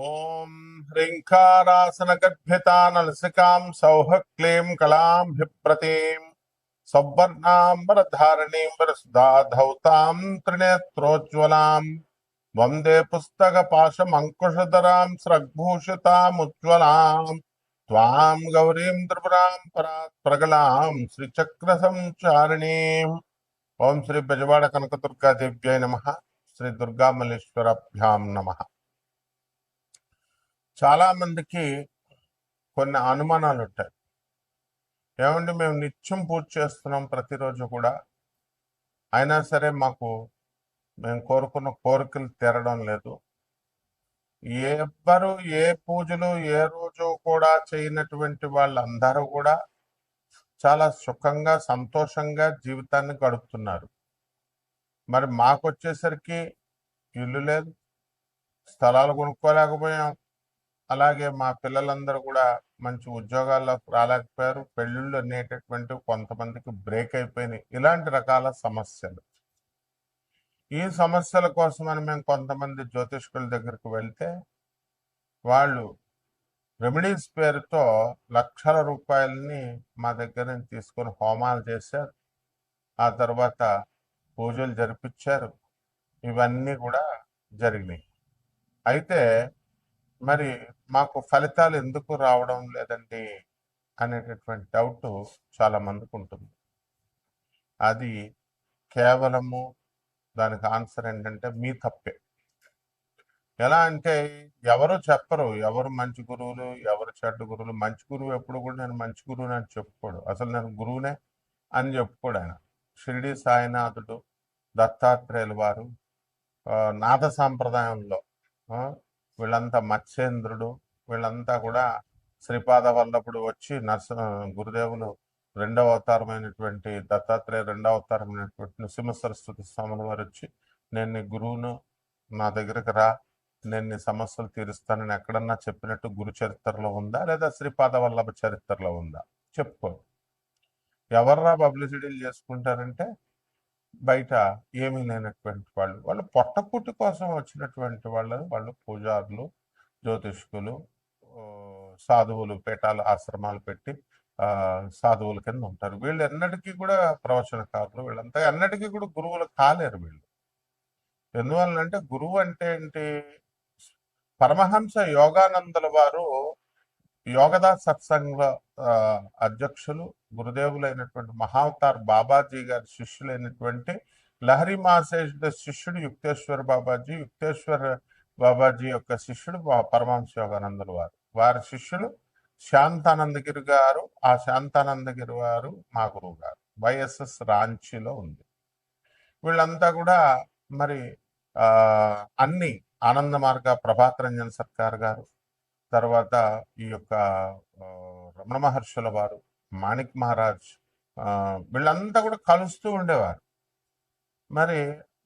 ఓం హ్రీంకారాసనగద్భితానలసికాం సౌః క్లీం కళాంభిప్రతీం సౌవర్ణాంబరధారణీం వరసుధాధౌతాం త్రినేత్రోజ్వలాం వందే పుస్తకపాశమంకుశధరాం స్రగ్భూషితాముజ్వలాం త్వాం గౌరీం త్రిపురాం పరాత్ ప్రగలాం శ్రీచక్రసంచారిణీం. ఓం శ్రీ బెజవాడ కనకదుర్గాదేవ్యై నమః. శ్రీ దుర్గామల్లేశ్వరభ్యాం నమః. చాలా మందికి కొన్ని అనుమానాలు ఉంటాయి. ఏమంటే మేము నిత్యం పూజ చేస్తున్నాం ప్రతిరోజు కూడా, అయినా సరే మేము కోరుకున్న కోరికలు తీరడం లేదు. ఎవ్వరు ఏ పూజలు ఏ రోజు కూడా చేయనటువంటి వాళ్ళందరూ కూడా చాలా సుఖంగా సంతోషంగా జీవితాన్ని గడుపుతున్నారు. మరి మాకొచ్చేసరికి ఇల్లు లేదు, స్థలాలు కొనుక్కోలేకపోయాం, అలాగే మా పిల్లలందరూ కూడా మంచి ఉద్యోగాల్లోకి రాలేకపోయారు, పెళ్ళిళ్ళు అనేటటువంటి కొంతమందికి బ్రేక్ అయిపోయినాయి. ఇలాంటి రకాల సమస్యలు. ఈ సమస్యల కోసమని మేము కొంతమంది జ్యోతిష్కుల దగ్గరికి వెళ్తే వాళ్ళు రెమెడీస్ పేరుతో లక్షల రూపాయలని మా దగ్గర నుంచి తీసుకొని హోమాలు చేశారు, ఆ తర్వాత పూజలు జరిపించారు. ఇవన్నీ కూడా జరిగినాయి. అయితే మరి మాకు ఫలితాలు ఎందుకు రావడం లేదండి అనేటటువంటి డౌట్ చాలా మందికి ఉంటుంది. అది కేవలము దానికి ఆన్సర్ ఏంటంటే మీ తప్పే. ఎలా అంటే ఎవరు చెప్పరు ఎవరు మంచి గురువులు ఎవరు చెడ్డ గురువులు. మంచి గురువు ఎప్పుడు కూడా నేను మంచి గురువుని అని చెప్పుకోడు, అసలు నేను గురువునే అని చెప్పుకోడు ఆయన. షిరిడి సాయినాథుడు, దత్తాత్రేయుల వారు, నాథ సాంప్రదాయంలో వీళ్ళంతా మత్స్యేంద్రుడు, వీళ్ళంతా కూడా శ్రీపాద వల్లభుడు వచ్చి గురుదేవులు రెండవ అవతారమైనటువంటి దత్తాత్రేయ రెండవ అవతారమైనటువంటి నృసింహ సరస్వతి స్వాముల వారు వచ్చి, నేను నీ గురువును, నా దగ్గరకు రా, నేను నీ సమస్యలు తీరుస్తానని ఎక్కడన్నా చెప్పినట్టు గురు చరిత్రలో ఉందా, లేదా శ్రీపాద వల్లభ చరిత్రలో ఉందా? చెప్పుకో. ఎవర్రా పబ్లిసిటీలు చేసుకుంటారంటే బయట ఏమీ లేనటువంటి వాళ్ళు పొట్టకుట్టు కోసం వచ్చినటువంటి వాళ్ళు పూజారులు, జ్యోతిష్కులు, సాధువులు, పీఠాలు, ఆశ్రమాలు పెట్టి సాధువుల కింద ఉంటారు. వీళ్ళు ఎన్నటికీ కూడా ప్రవచనకారులు, వీళ్ళంతా ఎన్నటికీ కూడా గురువులు కాలేరు వీళ్ళు. ఎందువల్లంటే గురువు అంటే ఏంటి? పరమహంస యోగానందుల వారు యోగదాస్ సత్సంగ అధ్యక్షులు, గురుదేవులైనటువంటి మహావతార్ బాబాజీ గారి శిష్యులైనటువంటి లహరి మహాశేషుడు శిష్యుడు యుక్తేశ్వర బాబాజీ, యుక్తేశ్వర బాబాజీ యొక్క శిష్యుడు పరమహంస యోగానందుల వారు. వారి శిష్యులు శాంతానందగిరి గారు. ఆ శాంతానందగిరి వారు మా గురువు గారు. వైఎస్ఎస్ రాంచీలో ఉంది. వీళ్ళంతా కూడా మరి అన్ని ఆనంద మార్గ ప్రభాత్ రంజన్ సర్కార్ గారు, తర్వాత ఈ యొక్క రమణ మహర్షుల వారు, మాణిక్ మహారాజ్, వీళ్ళంతా కూడా కలుస్తూ ఉండేవారు. మరి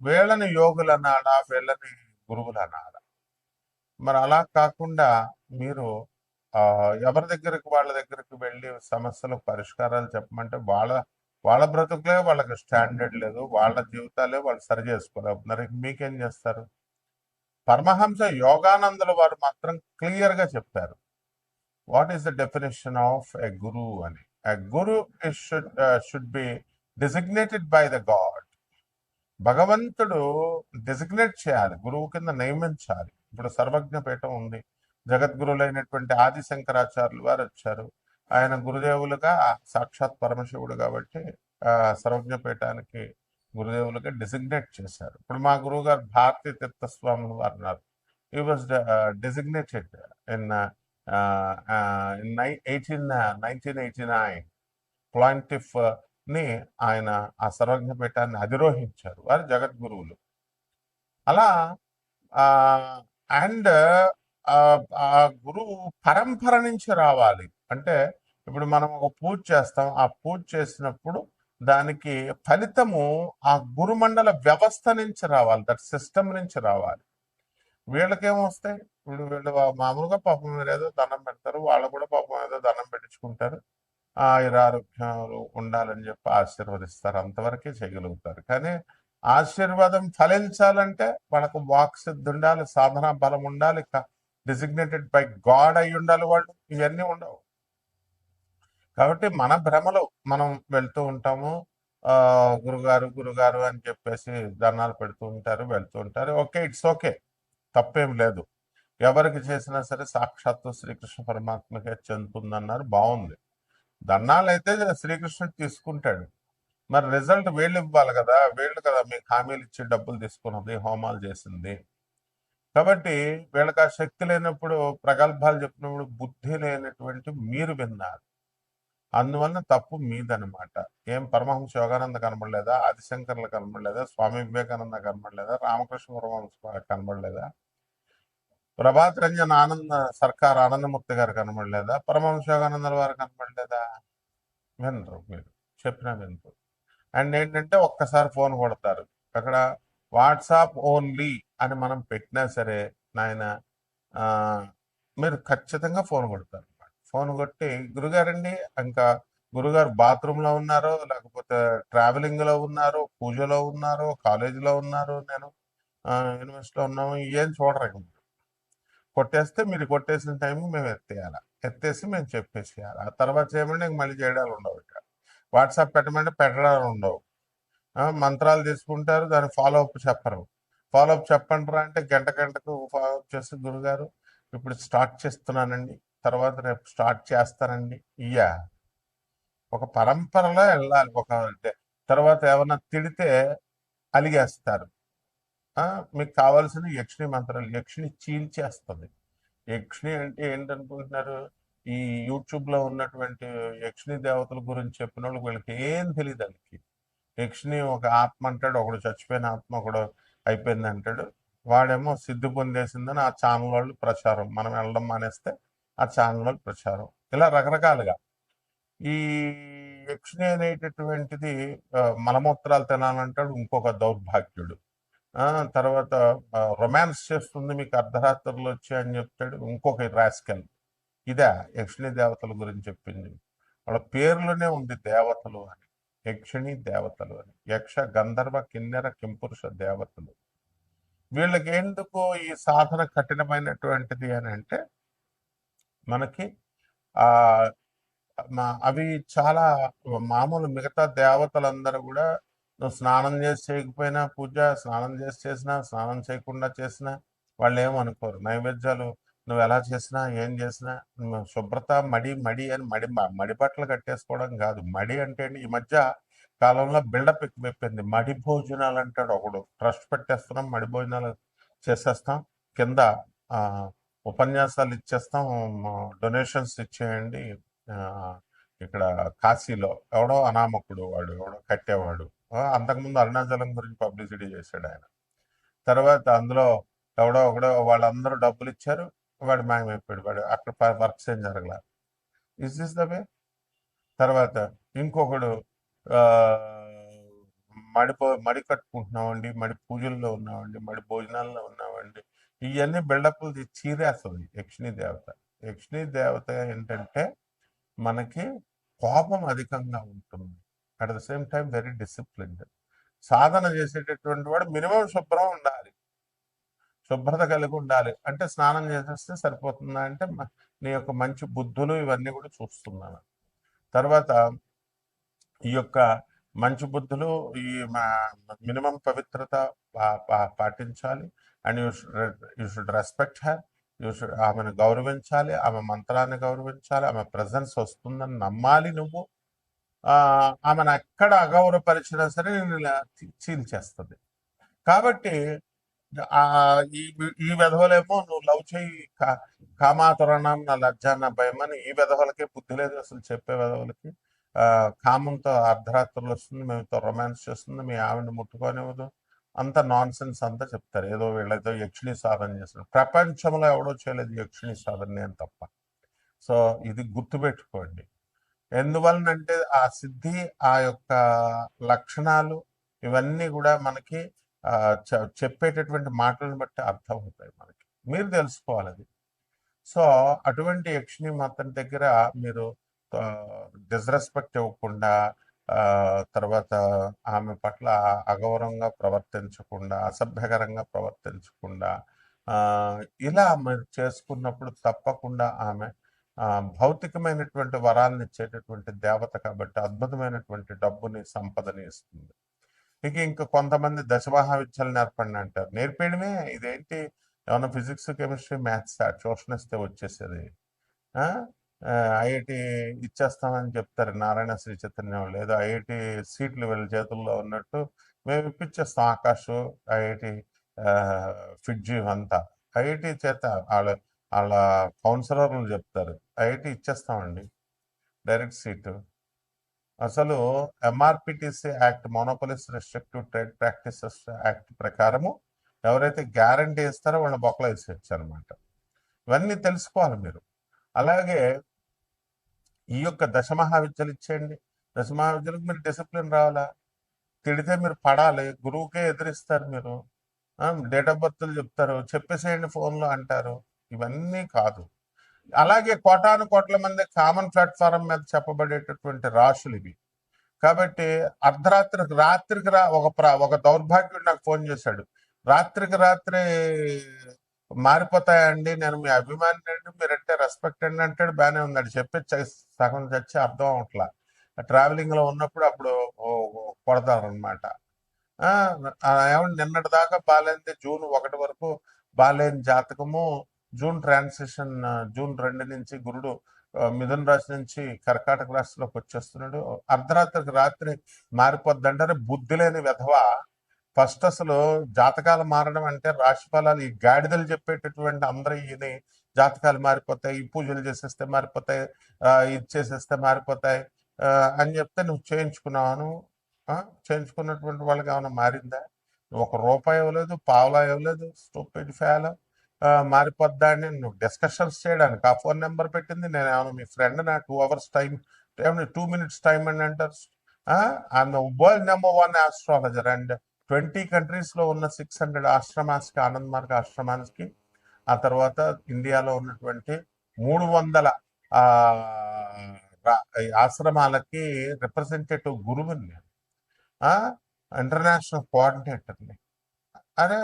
వీళ్ళని యోగులు అనాలా, వీళ్ళని గురువులు అనాలా? మరి అలా కాకుండా మీరు ఎవరి దగ్గరికి వాళ్ళ దగ్గరికి వెళ్ళి సమస్యలకు పరిష్కారాలు చెప్పమంటే వాళ్ళ బ్రతుకులే వాళ్ళకి స్టాండర్డ్ లేదు, వాళ్ళ జీవితాలే వాళ్ళు సరి చేసుకోలేకపోతున్నారు. మీకేం చేస్తారు? పరమహంస యోగానందుల వారు మాత్రం క్లియర్ గా చెప్పారు, what is the definition of a guru అని. A guru should be designated by the God. భగవంతుడు డిజిగ్నేట్ చేయాలి, గురువు కింద నియమించాలి. ఇప్పుడు సర్వజ్ఞ పీఠం ఉంది, జగద్గురులైనటువంటి ఆది శంకరాచార్యులు వారు వచ్చారు. ఆయన గురుదేవులుగా సాక్షాత్ పరమశివుడు కాబట్టి సర్వజ్ఞ పీఠానికి గురుదేవులుగా డిజిగ్నేట్ చేశారు. ఇప్పుడు మా గురువు గారు భారతీ తీర్థస్వాములు వారు ఉన్నారు. హీ వాజ్ డిజిగ్నేటెడ్ ఇన్ 1989 ప్లాంటిఫ్ ని ఆయన ఆ సర్వజ్ఞ పీఠాన్ని అధిరోహించారు. వారు జగద్గురువులు. అలా అండ్ ఆ గురువు పరంపర నుంచి రావాలి. అంటే ఇప్పుడు మనం ఒక పూజ చేస్తాం, ఆ పూజ చేసినప్పుడు దానికి ఫలితము ఆ గురుమండల వ్యవస్థ నుంచి రావాలి, దట్ సిస్టమ్ నుంచి రావాలి. వీళ్ళకేమొస్తాయి? వీళ్ళు మామూలుగా పాపం మీరు ఏదో దండం పెడతారు, వాళ్ళు కూడా పాపం ఏదో దండం పెట్టించుకుంటారు, ఆయురారోగ్యాలు ఉండాలని చెప్పి ఆశీర్వదిస్తారు, అంతవరకే చేయగలుగుతారు. కానీ ఆశీర్వాదం ఫలించాలంటే వాళ్ళకు వాక్సిద్ధి ఉండాలి, సాధన బలం ఉండాలి, డిజిగ్నేటెడ్ బై గాడ్ అయి ఉండాలి వాళ్ళు, ఇవన్నీ ఉండవు. కాబట్టి మన భ్రమలో మనం వెళ్తూ ఉంటాము. గురుగారు గురుగారు అని చెప్పేసి దండాలు పెడుతూ ఉంటారు, వెళ్తూ ఉంటారు. ఓకే, ఇట్స్ ఓకే, తప్పేం లేదు. ఎవరికి చేసినా సరే సాక్షాత్తు శ్రీకృష్ణ పరమాత్మకే చెందుతుందన్నారు, బాగుంది. దండాలు అయితే శ్రీకృష్ణుడు తీసుకుంటాడు, మరి రిజల్ట్ వీళ్ళు ఇవ్వాలి కదా, వీళ్ళు కదా మీకు హామీలు ఇచ్చి డబ్బులు తీసుకున్నది, హోమాలు చేసింది. కాబట్టి వీళ్ళకి ఆ శక్తి లేనప్పుడు, ప్రగల్భాలు చెప్పినప్పుడు బుద్ధి లేనటువంటి మీరు విన్నారు, అందువలన తప్పు మీదనమాట. ఏం పరమహంస యోగానంద కనబడలేదా, ఆదిశంకర్లు కనబడలేదా, స్వామి వివేకానంద కనబడలేదా, రామకృష్ణ పరమహంస కనబడలేదా, ప్రభాత్ రంజన్ ఆనంద సర్కార్ ఆనందమూర్తి గారు కనబడలేదా, పరమహంస యోగానందల వారు కనబడలేదా? వినరు, మీరు చెప్పినా వినరు. అండ్ ఏంటంటే ఒక్కసారి ఫోన్ కొడతారు. అక్కడ వాట్సాప్ ఓన్లీ అని మనం పెట్టినా సరే నాయన, ఆ, మీరు ఖచ్చితంగా ఫోన్ కొడతారు. ఫోన్ కొట్టి గురుగారండి, ఇంకా గురుగారు బాత్రూంలో ఉన్నారు, లేకపోతే ట్రావెలింగ్లో ఉన్నారు, పూజలో ఉన్నారు, కాలేజీలో ఉన్నారు, నేను యూనివర్సిటీలో ఉన్నాము, ఏం చూడరు. ఇంక కొట్టేస్తే మీరు కొట్టేసిన టైం మేము ఎత్తేయాలి, ఎత్తేసి మేము చెప్పేసేయాలి. ఆ తర్వాత చేయమంటే ఇంక మళ్ళీ చేయడాలు ఉండవు. ఇక్కడ వాట్సాప్ పెట్టమంటే పెట్టడాలు ఉండవు. మంత్రాలు తీసుకుంటారు, దాని ఫాలో అప్ చెప్పరు. ఫాలో అప్ చెప్పండిరా అంటే గంట గంటకు ఫాలో అప్ చేసి గురుగారు ఇప్పుడు స్టార్ట్ చేస్తున్నానండి, తర్వాత రేపు స్టార్ట్ చేస్తానండి. ఇయ్యా ఒక పరంపరలో వెళ్ళాలి. తర్వాత ఏమన్నా తిడితే అలిగేస్తారు. మీకు కావాల్సిన యక్షిణి మంత్రాలు, యక్షిణి చీల్చేస్తుంది. యక్షిణి అంటే ఏంటనుకుంటున్నారు? ఈ యూట్యూబ్ లో ఉన్నటువంటి యక్షిణి దేవతల గురించి చెప్పిన వాళ్ళకి వీళ్ళకి ఏం తెలియదు. వాళ్ళకి యక్షిణి ఒక ఆత్మ అంటాడు, ఒకడు చచ్చిపోయిన ఆత్మ, ఒకడు అయిపోయింది అంటాడు. వాడేమో సిద్ధి పొందేసిందని ఆ ఛానల్ వాళ్ళు ప్రచారం, మనం వెళ్ళడం మానేస్తే ఆ ఛానల్ వాళ్ళు ప్రచారం, ఇలా రకరకాలుగా. ఈ యక్షిణి అనేటటువంటిది మలమూత్రాలు తినాలంటాడు ఇంకొక దౌర్భాగ్యుడు. ఆ తర్వాత రొమాన్స్ చేస్తుంది మీకు అర్ధరాత్రులు వచ్చి అని చెప్తాడు ఇంకొక రాస్కెల్. ఇదే యక్షిణి దేవతల గురించి చెప్పింది. వాళ్ళ పేర్లోనే ఉంది దేవతలు అని, యక్షిణి దేవతలు అని, యక్ష గంధర్వ కిన్నెర కింపురుష దేవతలు. వీళ్ళకి ఎందుకు ఈ సాధన కఠినమైనటువంటిది అని అంటే, మనకి ఆ అవి చాలా మామూలు. మిగతా దేవతలందరూ కూడా నువ్వు స్నానం చేసి చేయకపోయినా పూజ, స్నానం చేసి చేసినా, స్నానం చేయకుండా చేసినా వాళ్ళు ఏమనుకోరు. నైవేద్యాలు నువ్వు ఎలా చేసినా ఏం చేసినా శుభ్రత, మడి మడి అని మడి బట్టలు కట్టేసుకోవడం కాదు. మడి అంటే ఈ మధ్య కాలంలో బిల్డప్ ఎక్కువైపోయింది. మడి భోజనాలు అంటాడు ఒకడు, ట్రస్ట్ పెట్టేస్తున్నాం, మడి భోజనాలు చేసేస్తాం, కింద ఆ, ఉపన్యాసాలు ఇచ్చేస్తాం, డొనేషన్స్ ఇచ్చేయండి. ఆ, ఇక్కడ కాశీలో ఎవడో అనామకుడు, వాడు ఎవడో కట్టేవాడు, అంతకుముందు అరుణాచలం గురించి పబ్లిసిటీ చేశాడు ఆయన. తర్వాత అందులో ఎవడో ఒకడో వాళ్ళందరూ డబ్బులు ఇచ్చారు, వాడు మాయమైపోయాడు, వాడు అక్కడ వర్క్స్ ఏం జరగల. Is this the way? తర్వాత ఇంకొకడు ఆ, మడి కట్టుకుంటున్నామండి, మడి పూజల్లో ఉన్నామండి, మడి భోజనాల్లో ఉన్నామండి, ఇవన్నీ బిల్డప్లు చీరేస్తుంది యక్షిణీ దేవత. యక్షిణీ దేవత ఏంటంటే మనకి కోపం అధికంగా ఉంటుంది, at the same time very disciplined. సాధన చేసేటటువంటి వాడు మినిమం శుభ్రం ఉండాలి, శుభ్రత కలిగి ఉండాలి. అంటే స్నానం చేసేస్తే సరిపోతుందా అంటే నీ యొక్క మంచి బుద్ధులు ఇవన్నీ కూడా చూస్తున్నాను. తర్వాత ఈ యొక్క మంచి బుద్ధులు, ఈ మినిమం పవిత్రత పాటించాలి. And you should respect her, you should ఆమెను గౌరవించాలి, ఆమె మంత్రాన్ని గౌరవించాలి, ఆమె ప్రజెన్స్ వస్తుందని నమ్మాలి నువ్వు. ఆమెను ఎక్కడ అగౌరవపరిచినా సరే నేను చీల్చేస్తుంది. కాబట్టి ఈ ఈ విధవలేమో నువ్వు లవ్ చేయి, కామాతురణం నా లజ్జ నా భయం అని, ఈ విధవలకే బుద్ధి లేదు అసలు, చెప్పే విధవలకి. కామంతో అర్ధరాత్రులు వస్తుంది, మేముతో రొమాన్స్ చేస్తుంది, మీ ఆవిడని ముట్టుకోనివ్వదు, అంత నాన్ సెన్స్ అంతా చెప్తారు. ఏదో వీళ్ళతో యక్షిణి సాధన చేస్తారు, ప్రపంచంలో ఎవడో చేయలేదు యక్షిణి సాధన, నేను తప్ప. సో ఇది గుర్తుపెట్టుకోండి. ఎందువలనంటే ఆ సిద్ధి, ఆ యొక్క లక్షణాలు ఇవన్నీ కూడా మనకి చెప్పేటటువంటి మాటలను బట్టి అర్థమవుతాయి మనకి, మీరు తెలుసుకోవాలి అది. సో అటువంటి యక్షిణి మాత్రం దగ్గర మీరు డిస్రెస్పెక్ట్ ఇవ్వకుండా, తర్వాత ఆమె పట్ల అగౌరవంగా ప్రవర్తించకుండా, అసభ్యకరంగా ప్రవర్తించకుండా, ఆ, ఇలా మీరు చేసుకున్నప్పుడు తప్పకుండా ఆమె భౌతికమైనటువంటి వరాలను ఇచ్చేటటువంటి దేవత కాబట్టి అద్భుతమైనటువంటి డబ్బుని సంపదని ఇస్తుంది. ఇంకా కొంతమంది దశమహావిద్యలు నేర్పండి అంటారు. నేర్పేయడమే ఇదేంటి, ఏమన్నా ఫిజిక్స్ కెమిస్ట్రీ మ్యాథ్స్ ట్యూషన్ ఇస్తే వచ్చేసేది. ఐఐటి ఇచ్చేస్తామని చెప్తారు నారాయణ శ్రీ చైతన్య వాళ్ళు, ఏదో ఐఐటి సీట్లు వీళ్ళ చేతుల్లో ఉన్నట్టు మేము ఇప్పించేస్తాం. ఆకాష్, ఐఐటి ఫిడ్జి అంతా ఐఐటి చేత వాళ్ళ వాళ్ళ కౌన్సిలర్లు చెప్తారు ఐఐటి ఇచ్చేస్తామండి డైరెక్ట్ సీటు. అసలు MRTPC act, monopolies restrictive trade practices act ప్రకారము ఎవరైతే గ్యారంటీ ఇస్తారో వాళ్ళ బొక్కలు వేసేయచ్చు అనమాట. ఇవన్నీ తెలుసుకోవాలి మీరు. అలాగే ఈ యొక్క దశమహావిద్యలు ఇచ్చేయండి. దశమహావిద్యలకు మీరు డిసిప్లిన్ రావాలా, తిడితే మీరు పడాలి, గురువుకే ఎదిరిస్తారు మీరు, డేట్ ఆఫ్ బర్త్లు చెప్తారు, చెప్పేసేయండి ఫోన్లో అంటారు. ఇవన్నీ కాదు. అలాగే కోటాను కోట్ల మంది కామన్ ప్లాట్ఫారం మీద చెప్పబడేటటువంటి రాశులు ఇవి. కాబట్టి రాత్రికి ఒక దౌర్భాగ్యుడు నాకు ఫోన్ చేశాడు. రాత్రికి రాత్రి మారిపోతాయండి, నేను మీ అభిమాని అండి, మీరంటే రెస్పెక్ట్ అండి అంటాడు. బాగానే ఉన్నాడు, చెప్పి సగం చచ్చి అర్థం అవట్లా. ట్రావెలింగ్ లో ఉన్నప్పుడు అప్పుడు కొడతారు అనమాట. ఏమంటే నిన్నటి దాకా బాగాలేంది, జూన్ 1 వరకు బాగాలేని జాతకము, జూన్ ట్రాన్సిషన్ జూన్ 2 నుంచి గురుడు మిథున రాశి నుంచి కర్కాటక రాశిలోకి వచ్చేస్తున్నాడు. అర్ధరాత్రికి రాత్రి మారిపోద్ది అంటారు. బుద్ధి లేని విధవ. ఫస్ట్ అసలు జాతకాలు మారడం అంటే రాశి ఫలాలు ఈ గాడిదలు చెప్పేటటువంటి అందరూ ఈయన జాతకాలు మారిపోతాయి, ఈ పూజలు చేసేస్తే మారిపోతాయి, ఇది చేసేస్తే మారిపోతాయి అని చెప్తే నువ్వు చేయించుకున్నావు. చేయించుకున్నటువంటి వాళ్ళకి ఏమైనా మారిందా? ₹1 ఇవ్వలేదు, పావలా ఇవ్వలేదు. Stupid fellow. మారిపోద్దా అని నువ్వు డిస్కషన్స్ చేయడానికి ఆ ఫోన్ నెంబర్ పెట్టింది. నేను ఏమైనా మీ ఫ్రెండ్ నా 2 hours టైం, 2 minutes టైం అని అంటారు. I'm world #1 astrologer and 20 countries లో ఉన్న 600 ఆశ్రమాస్కి, ఆనంద్ మార్గ ఆశ్రమానికి, ఆ తర్వాత ఇండియాలో ఉన్నటువంటి 300 ఆశ్రమాలకి రిప్రజెంటేటివ్ గురువుని, ఇంటర్నేషనల్ కోఆర్డినేటర్ని. అరే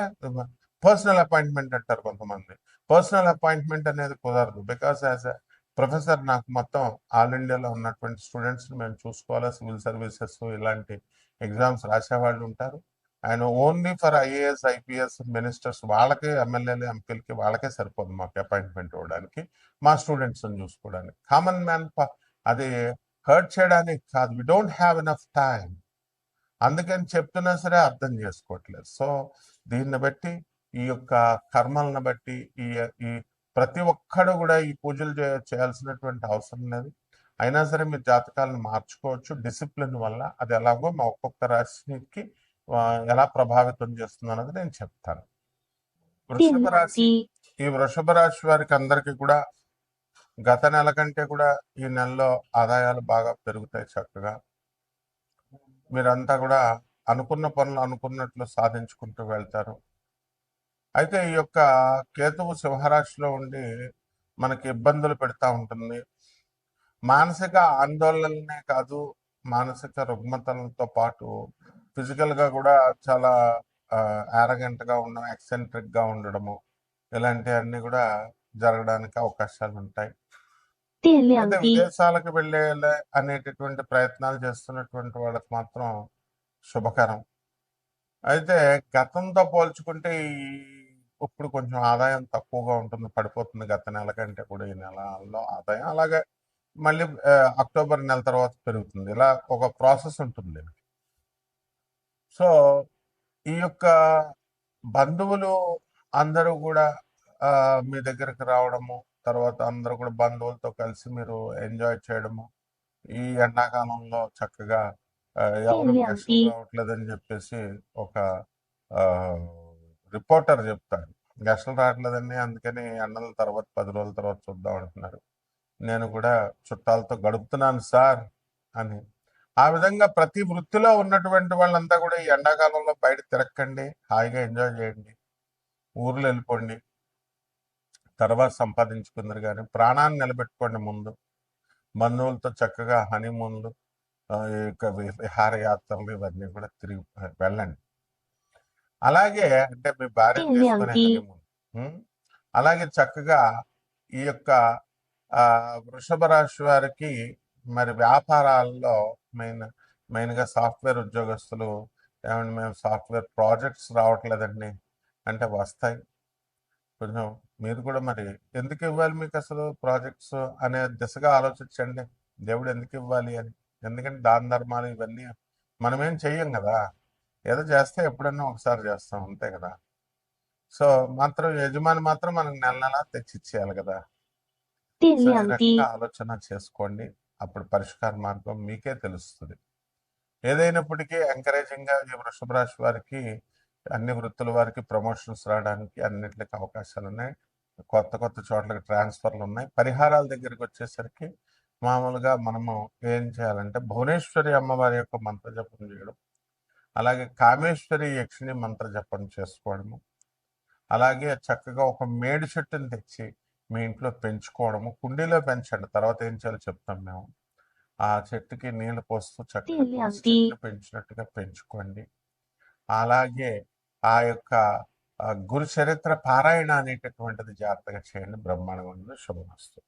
పర్సనల్ అపాయింట్మెంట్ అంటారు కొంతమంది. పర్సనల్ అపాయింట్మెంట్ అనేది కుదరదు. బికాస్ యాజ్ ఎ ప్రొఫెసర్ నాకు మొత్తం ఆల్ ఇండియాలో ఉన్నటువంటి స్టూడెంట్స్ని మేము చూసుకోవాలి. సివిల్ సర్వీసెస్ ఇలాంటి ఎగ్జామ్స్ రాసేవాళ్ళు ఉంటారు. And only for IAS, IPS, ministers వాళ్ళకి, ఎమ్మెల్యేలు, ఎంపీలకి వాళ్ళకే సరిపోదు మాకు అపాయింట్మెంట్ ఇవ్వడానికి, మా స్టూడెంట్స్ని చూసుకోవడానికి. కామన్ మ్యాన్ అది హర్ట్ చేయడానికి కాదు. We don't have enough time. అందుకని చెప్తున్నా సరే అర్థం చేసుకోవట్లేదు. సో దీన్ని బట్టి, ఈ యొక్క కర్మలను బట్టి, ఈ ఈ ప్రతి ఒక్కడు కూడా ఈ పూజలు చేయాల్సినటువంటి అవసరం లేదు. అయినా సరే మీరు జాతకాలను మార్చుకోవచ్చు డిసిప్లిన్ వల్ల. అది ఎలాగో మా ఒక్కొక్క రాశికి ఎలా ప్రభావితం చేస్తుంది అన్నది నేను చెప్తాను. వృషభ రాశి. ఈ వృషభ రాశి వారికి అందరికీ కూడా గత నెల కంటే కూడా ఈ నెలలో ఆదాయాలు బాగా పెరుగుతాయి. చక్కగా మీరంతా కూడా అనుకున్న పనులు అనుకున్నట్లు సాధించుకుంటూ వెళ్తారు. అయితే ఈ యొక్క కేతువు సింహరాశిలో ఉండి మనకి ఇబ్బందులు పెడతా ఉంటుంది. మానసిక ఆందోళనలనే కాదు, మానసిక రుగ్మతలతో పాటు ఫిజికల్గా కూడా చాలా యారగెంట్గా ఉండడం, ఎక్సెంట్రిక్గా ఉండడము, ఇలాంటివన్నీ కూడా జరగడానికి అవకాశాలు ఉంటాయి. అయితే విదేశాలకు వెళ్ళే అనేటటువంటి ప్రయత్నాలు చేస్తున్నటువంటి వాళ్ళకి మాత్రం శుభకరం. అయితే గతంతో పోల్చుకుంటే ఇప్పుడు కొంచెం ఆదాయం తక్కువగా ఉంటుంది, పడిపోతుంది గత నెల కంటే కూడా ఈ నెలలో ఆదాయం. అలాగే మళ్ళీ అక్టోబర్ నెల తర్వాత పెరుగుతుంది. ఇలా ఒక ప్రాసెస్ ఉంటుంది. సో ఈ యొక్క బంధువులు అందరూ కూడా మీ దగ్గరికి రావడము, తర్వాత అందరూ కూడా బంధువులతో కలిసి మీరు ఎంజాయ్ చేయడము, ఈ ఎండాకాలంలో చక్కగా ఎవరు గెస్టులు రావట్లేదని చెప్పేసి ఒక రిపోర్టర్ చెప్తాడు, గెస్టులు రావట్లేదని, అందుకని ఎండల తర్వాత 10 రోజుల తర్వాత చూద్దాం అంటున్నారు. నేను కూడా చుట్టాలతో గడుపుతున్నాను సార్ అని. ఆ విధంగా ప్రతి వృత్తిలో ఉన్నటువంటి వాళ్ళంతా కూడా ఈ ఎండాకాలంలో బయట తిరక్కండి, హాయిగా ఎంజాయ్ చేయండి, ఊర్లో వెళ్ళిపోండి, తర్వాత సంపాదించుకుందరు. కానీ ప్రాణాన్ని నిలబెట్టుకోండి ముందు. బంధువులతో చక్కగా హనీమూన్లు, విహారయాత్రలు ఇవన్నీ కూడా తిరిగి వెళ్ళండి. అలాగే అంటే మీ భార్య చేసుకునే హనీమూన్ ఉం? అలాగే చక్కగా ఈ యొక్క వృషభ రాశి వారికి మరి వ్యాపారాల్లో మెయిన్గా సాఫ్ట్వేర్ ఉద్యోగస్తులు, ఏమంటే మేము సాఫ్ట్వేర్ ప్రాజెక్ట్స్ రావట్లేదండి అంటే వస్తాయి. కొంచెం మీరు కూడా మరి ఎందుకు ఇవ్వాలి మీకు అసలు ప్రాజెక్ట్స్ అనే దిశగా ఆలోచించండి. దేవుడు ఎందుకు ఇవ్వాలి అని. ఎందుకంటే దాన ధర్మాలు ఇవన్నీ మనమేం చెయ్యం కదా, ఏదో చేస్తే ఎప్పుడన్నా ఒకసారి చేస్తాం అంతే కదా. సో మాత్రం యజమాని మాత్రం మనకు నెల నెల తెచ్చిచ్చేయాలి కదా. 电 సో ఈ 量低， రకంగా ఆలోచన చేసుకోండి, అప్పుడు పరిష్కార మార్గం మీకే తెలుస్తుంది. ఏదైనప్పటికీ ఎంకరేజింగ్ గా ఈ వృషభ రాశి వారికి అన్ని వృత్తుల వారికి ప్రమోషన్స్ రావడానికి అన్నిటికి అవకాశాలు ఉన్నాయి. కొత్త కొత్త చోట్లకి ట్రాన్స్ఫర్లు ఉన్నాయి. పరిహారాల దగ్గరికి వచ్చేసరికి మామూలుగా మనము ఏం చేయాలంటే భువనేశ్వరి అమ్మవారి యొక్క మంత్ర జపం చేయడం, అలాగే కామేశ్వరి యక్షిణి మంత్ర జపం చేసుకోవడము, అలాగే చక్కగా ఒక మేడి చెట్టుని తెచ్చి మీ ఇంట్లో పెంచుకోవడము. కుండీలో పెంచండి, తర్వాత ఏం చేయాలో చెప్తాం మేము. ఆ చెట్టుకి నీళ్లు పోస్తూ చక్కగా 电量 తులసి 低， చెట్టును పెంచినట్టుగా పెంచుకోండి. అలాగే ఆ యొక్క గురు చరిత్ర పారాయణ అనేటటువంటిది జాగ్రత్తగా చేయండి. బ్రహ్మాండంగా శుభమస్తు.